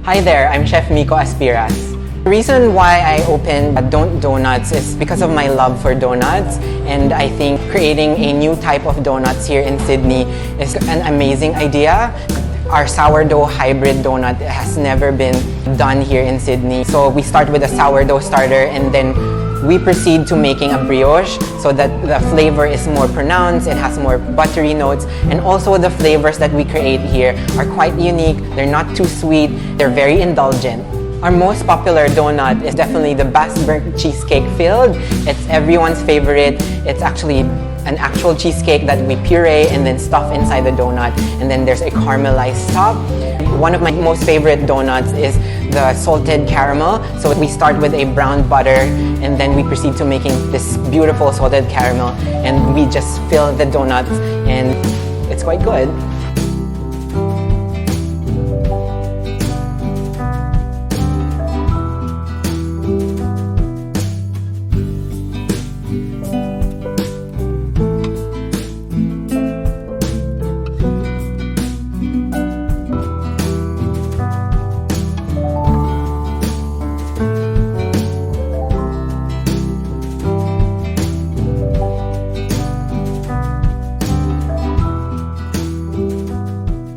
Hi there, I'm Chef Miko Aspiras. The reason why I opened Don't Doughnuts is because of my love for donuts, and I think creating a new type of donuts here in Sydney is an amazing idea. Our sourdough hybrid donut has never been done here in Sydney. So we start with a sourdough starter and then we proceed to making a brioche so that the flavor is more pronounced, it has more buttery notes, and also the flavors that we create here are quite unique. They're not too sweet, they're very indulgent. Our most popular donut is definitely the Basque cheesecake filled. It's everyone's favorite. It's actually an actual cheesecake that we puree and then stuff inside the donut, and then there's a caramelized top. One of my most favorite donuts is the salted caramel. So we start with a brown butter and then we proceed to making this beautiful salted caramel, and we just fill the donuts and it's quite good.